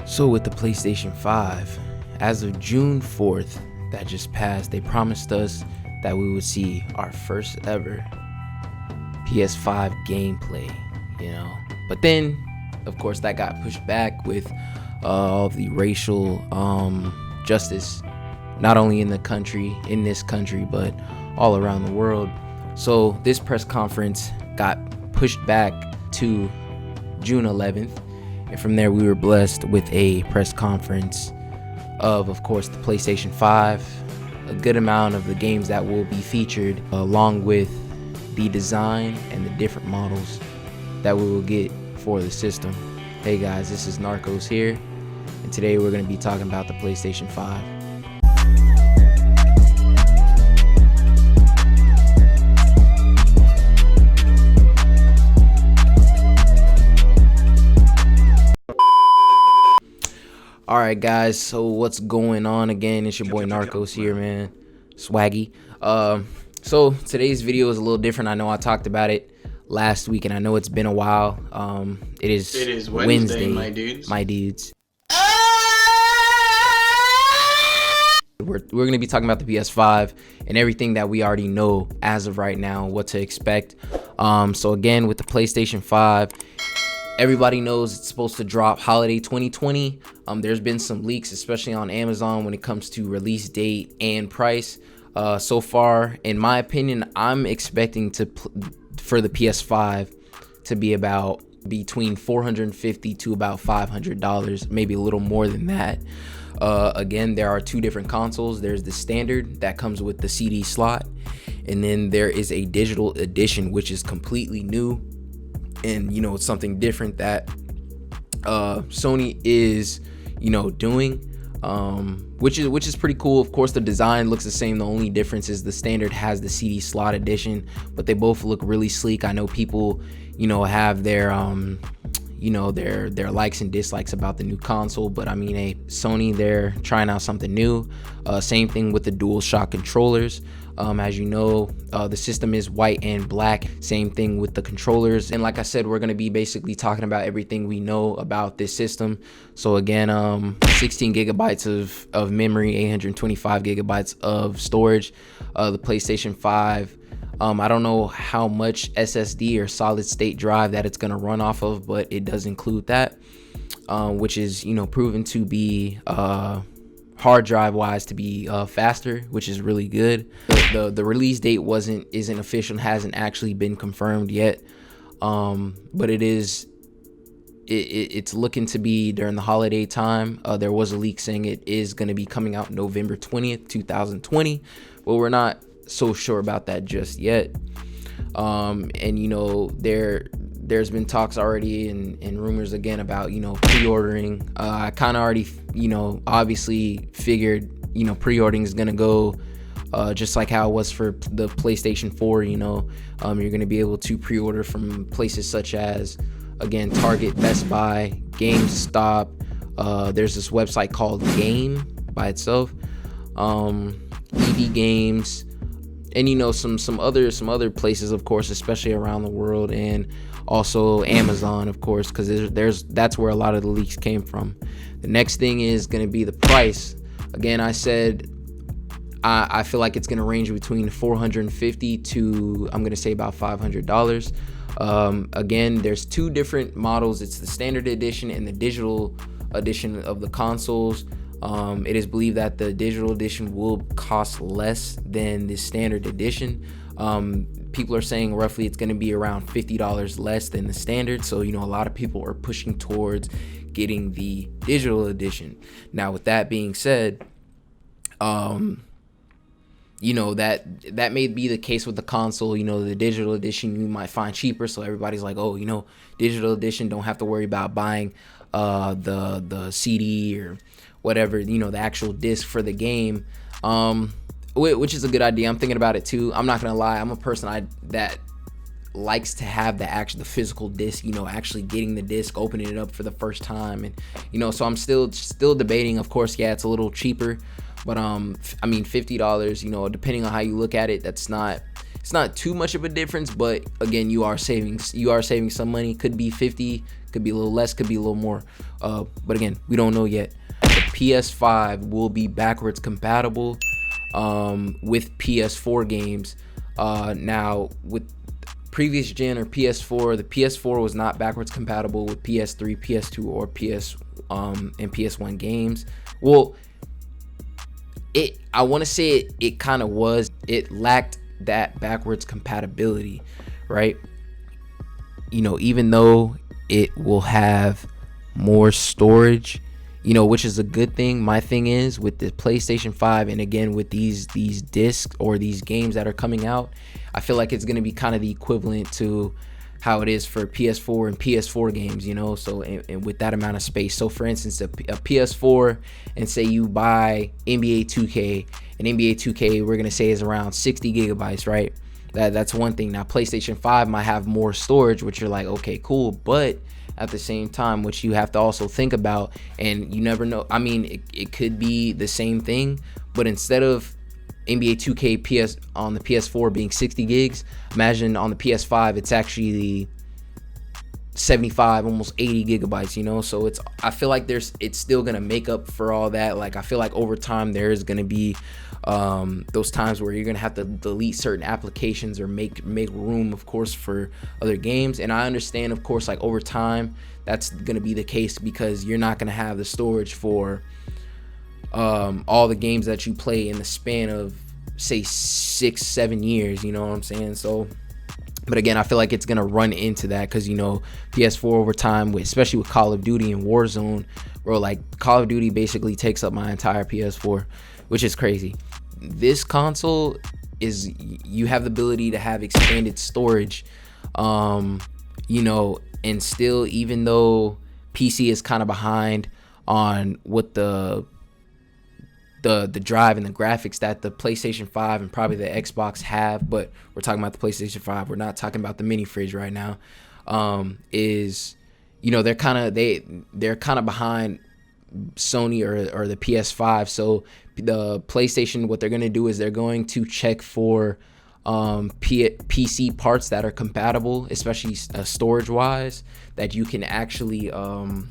So with the PlayStation 5, as of June 4th that just passed, they promised us that we would see our first ever PS5 gameplay, But then, of course, that got pushed back with all the racial justice, not only in this country, but all around the world. So this press conference got pushed back to June 11th. And from there, we were blessed with a press conference of course, the PlayStation 5, a good amount of the games that will be featured, along with the design and the different models that we will get for the system. Hey guys, this is Narcos here, and today we're going to be talking about the PlayStation 5. Alright guys, so what's going on again? It's your boy Narcos here, man. Swaggy. So today's video is a little different. I know I talked about it last week, and I know it's been a while. It is Wednesday, my dudes. We're going to be talking about the PS5 and everything that we already know as of right now, what to expect. So again, with the PlayStation 5, everybody knows it's supposed to drop holiday 2020. There's been some leaks, especially on Amazon, when it comes to release date and price. So far, in my opinion, I'm expecting for the PS5 to be about between $450 to about $500, maybe a little more than that. Again, there are two different consoles. There's the standard that comes with the CD slot, and then there is a digital edition, which is completely new. And it's something different that Sony is doing, which is pretty cool. Of course, the design looks the same. The only difference is the standard has the CD slot edition, but they both look really sleek. I know people have their their likes and dislikes about the new console, but I mean, Sony, they're trying out something new. Same thing with the DualShock controllers. As you know, the system is white and black. Same thing with the controllers. And like I said, we're going to be basically talking about everything we know about this system. So again, 16 gigabytes of memory, 825 gigabytes of storage. The PlayStation 5, I don't know how much SSD or solid state drive that it's going to run off of, but it does include that, which is proven to be hard drive wise to be faster, which is really good. The release date isn't official, hasn't actually been confirmed yet, but it's looking to be during the holiday time. There was a leak saying it is going to be coming out November 20th 2020, but we're not so sure about that just yet. And there's been talks already and rumors again about pre-ordering. I kind of already obviously figured pre-ordering is gonna go just like how it was for the PlayStation 4. You're gonna be able to pre-order from places such as, again, Target, Best Buy, GameStop. There's this website called Game by itself, EV Games, and some other places, of course, especially around the world, and also Amazon, of course, because that's where a lot of the leaks came from. The next thing is going to be the price. Again, I said I feel like it's going to range between $450 to, I'm going to say, about $500. Again, there's two different models. It's the standard edition and the digital edition of the consoles. It is believed that the digital edition will cost less than the standard edition. People are saying roughly it's going to be around $50 less than the standard. So, a lot of people are pushing towards getting the digital edition. Now, with that being said, that may be the case with the console. The digital edition you might find cheaper. So everybody's like, oh, digital edition, don't have to worry about buying the CD or whatever, the actual disc for the game, which is a good idea. I'm thinking about it too. I'm not gonna lie, I'm a person that likes to have the physical disc, actually getting the disc, opening it up for the first time, and so I'm still debating. Of course, yeah, it's a little cheaper, but I mean, $50, depending on how you look at it, that's not It's not too much of a difference, but again, you are saving some money. Could be 50, could be a little less, could be a little more, but again, we don't know yet. The PS5 will be backwards compatible with PS4 games. Now with previous gen or PS4, the PS4 was not backwards compatible with PS3, PS2, or and PS1 games. Well, I want to say it kind of was. It lacked that backwards compatibility, right? Even though it will have more storage, which is a good thing. My thing is with the PlayStation 5, and again with these discs or these games that are coming out, I feel like it's going to be kind of the equivalent to how it is for PS4 and PS4 games, so and with that amount of space. So for instance, a PS4, and say you buy NBA 2K, and NBA 2K we're going to say is around 60 gigabytes, right? That's one thing. Now PlayStation 5 might have more storage, which you're like, okay, cool, but at the same time, which you have to also think about, and you never know, I mean, it could be the same thing, but instead of NBA 2K on the PS4 being 60 gigs, imagine on the PS5 it's actually 75, almost 80 gigabytes, so I feel like it's still gonna make up for all that. Like, I feel like over time there's gonna be those times where you're gonna have to delete certain applications or make room, of course, for other games. And I understand, of course, like over time that's gonna be the case, because you're not gonna have the storage for all the games that you play in the span of say 6-7 years, you know what I'm saying? So, but again, I feel like it's gonna run into that, because PS4 over time, especially with Call of Duty and Warzone, bro, like Call of Duty basically takes up my entire PS4, which is crazy. This console you have the ability to have expanded storage, and still, even though PC is kind of behind on what the drive and the graphics that the PlayStation 5 and probably the Xbox have, but we're talking about the PlayStation 5. We're not talking about the mini fridge right now. They're kind of behind Sony or the PS5. So the PlayStation, what they're going to do is they're going to check for PC parts that are compatible, especially storage wise, that you can actually hook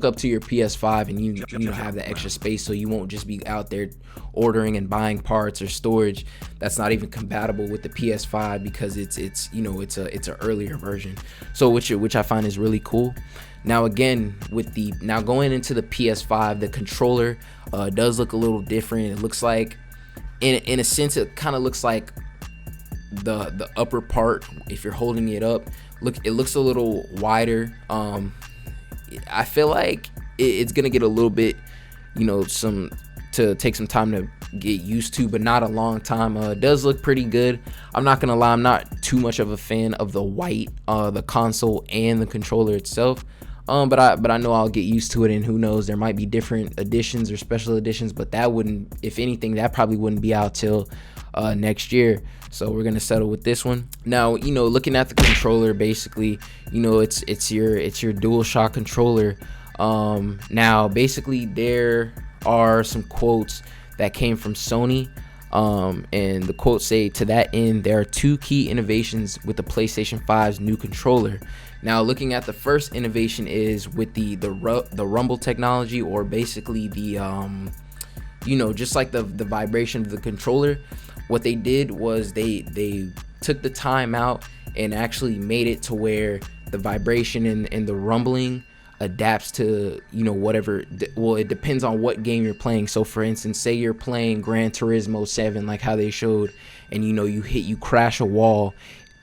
up to your PS5 and you have the extra space, so you won't just be out there ordering and buying parts or storage that's not even compatible with the PS5, because it's an earlier version. So which I find is really cool. Now again, now going into the PS5, the controller does look a little different. It looks like, in a sense, it kind of looks like the upper part, if you're holding it up, it looks a little wider. I feel like it's gonna get a little bit, to take some time to get used to, but not a long time. It does look pretty good. I'm not gonna lie, I'm not too much of a fan of the white, the console and the controller itself. But I know I'll get used to it, and who knows, there might be different editions or special editions, but that wouldn't, if anything, that probably wouldn't be out till next year. So we're gonna settle with this one. Now, looking at the controller, basically, it's your DualShock controller. Now basically there are some quotes that came from Sony, and the quotes say, to that end, there are two key innovations with the PlayStation 5's new controller. Now, looking at the first innovation is with the rumble technology, or basically the just like the vibration of the controller. What they did was they took the time out and actually made it to where the vibration and the rumbling adapts to whatever. Well, it depends on what game you're playing. So for instance, say you're playing Gran Turismo 7, like how they showed, and you crash a wall,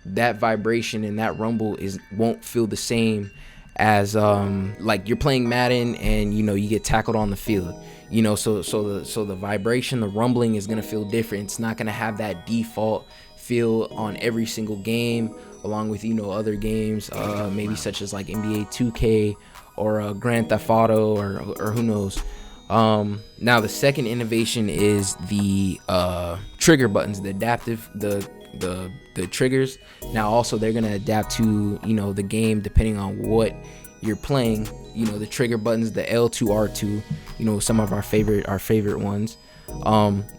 that vibration and that rumble won't feel the same as like you're playing Madden and you get tackled on the field. So the vibration, the rumbling is gonna feel different. It's not gonna have that default feel on every single game, along with other games, maybe such as like NBA 2K or Grand Theft Auto or who knows. Now the second innovation is the trigger buttons, the adaptive, the triggers. Now also they're gonna adapt to the game depending on what you're playing. The trigger buttons, the L2, R2, some of our favorite ones.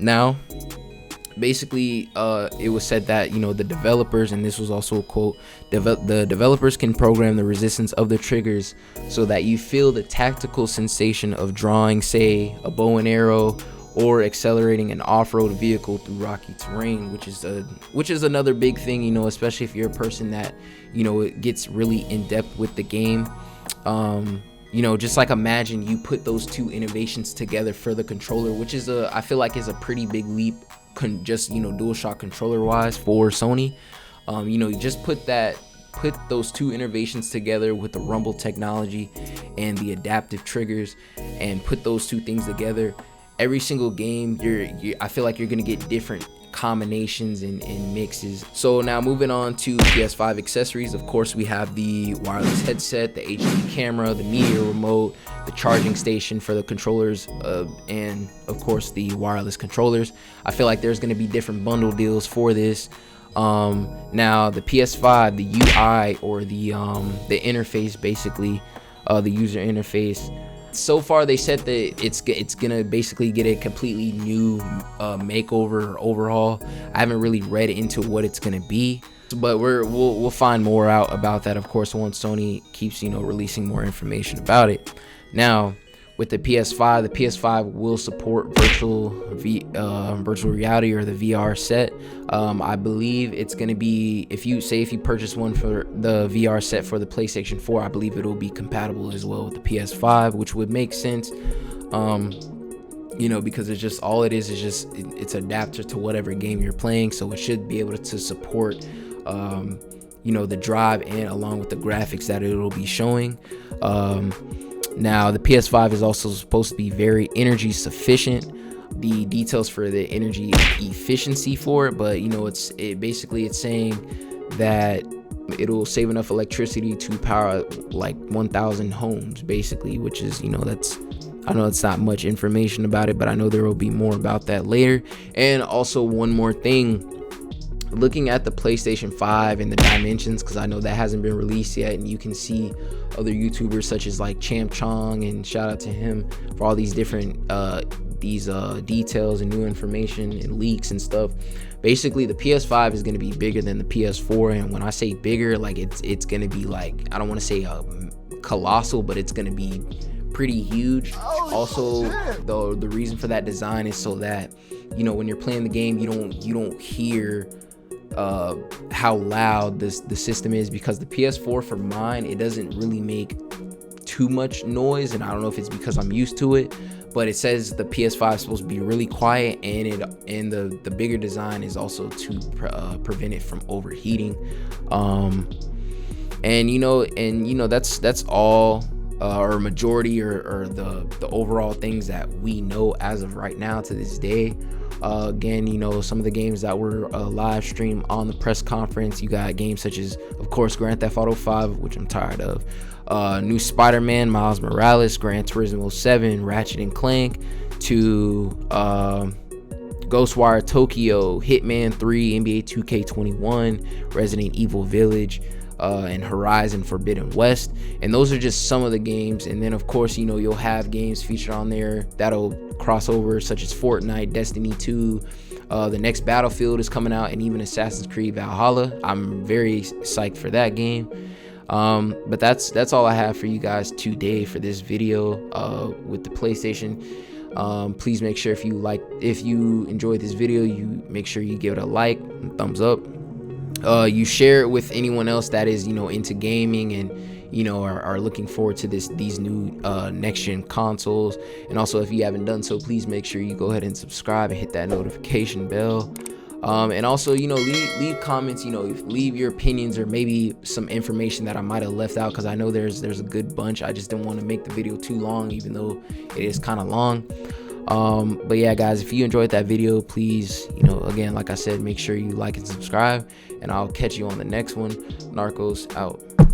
Now basically it was said that, you know, the developers, and this was also a quote, the developers can program the resistance of the triggers so that you feel the tactical sensation of drawing, say, a bow and arrow, or accelerating an off-road vehicle through rocky terrain, which is another big thing, you know, especially if you're a person that, you know, it gets really in depth with the game. You know, just like imagine you put those two innovations together for the controller, which is I feel like is a pretty big leap, just, you know, DualShock controller wise for Sony. You know, you just put those two innovations together with the rumble technology and the adaptive triggers, and put those two things together. Every single game, I feel like you're gonna get different combinations and mixes. So now moving on to PS5 accessories, of course we have the wireless headset, the HD camera, the media remote, the charging station for the controllers, and of course the wireless controllers. I feel like there's gonna be different bundle deals for this. Now the PS5, the UI, or the interface, basically the user interface, so far they said that it's gonna basically get a completely new makeover or overhaul. I haven't really read into what it's gonna be, but we'll find more out about that, of course, once Sony keeps, you know, releasing more information about it. Now with the PS5 will support virtual reality, or the VR set. I believe it's going to be, if you purchase one for the VR set for the PlayStation 4, I believe it will be compatible as well with the PS5, which would make sense. You know, because it's just, all it is just it's adapter to whatever game you're playing, so it should be able to support you know, the drive and along with the graphics that it'll be showing. Now the PS5 is also supposed to be very energy sufficient. The details for the energy efficiency for it, but you know, it's saying that it'll save enough electricity to power like 1,000 homes basically, which is, you know, I know it's not much information about it, but I know there will be more about that later. And also one more thing, looking at the PlayStation 5 and the dimensions, because I know that hasn't been released yet, and you can see other YouTubers such as like Champ Chong, and shout out to him for all these different details and new information and leaks and stuff. Basically the PS5 is going to be bigger than the PS4, and when I say bigger, like it's going to be like, I don't want to say colossal, but it's going to be pretty huge. Also, the reason for that design is so that, you know, when you're playing the game, you don't hear how loud the system is, because the PS4, for mine, it doesn't really make too much noise, and I don't know if it's because I'm used to it, but it says the PS5 is supposed to be really quiet, and the bigger design is also to prevent it from overheating. And you know that's all, or majority, or the overall things that we know as of right now to this day. Again, you know, some of the games that were live streamed on the press conference, you got games such as, of course, Grand Theft Auto 5, which I'm tired of, new Spider-Man, Miles Morales, Gran Turismo 7, Ratchet and Clank, to Ghostwire Tokyo, Hitman 3, NBA 2K21, Resident Evil Village, and Horizon Forbidden West. And those are just some of the games. And then of course, you know, you'll have games featured on there that'll cross over, such as Fortnite, Destiny 2, the next Battlefield is coming out, and even Assassin's Creed Valhalla. I'm very psyched for that game. But that's all I have for you guys today for this video with the PlayStation. Please make sure if you enjoyed this video, you make sure you give it a like and thumbs up. You share it with anyone else that is, you know, into gaming and, you know, are looking forward to these new next gen consoles. And also, if you haven't done so, please make sure you go ahead and subscribe and hit that notification bell. And also, you know, leave comments, you know, leave your opinions or maybe some information that I might have left out, because I know there's a good bunch. I just didn't want to make the video too long, even though it is kind of long. But yeah, guys, if you enjoyed that video, please, you know, again, like I said, make sure you like and subscribe, and I'll catch you on the next one. Narcos out.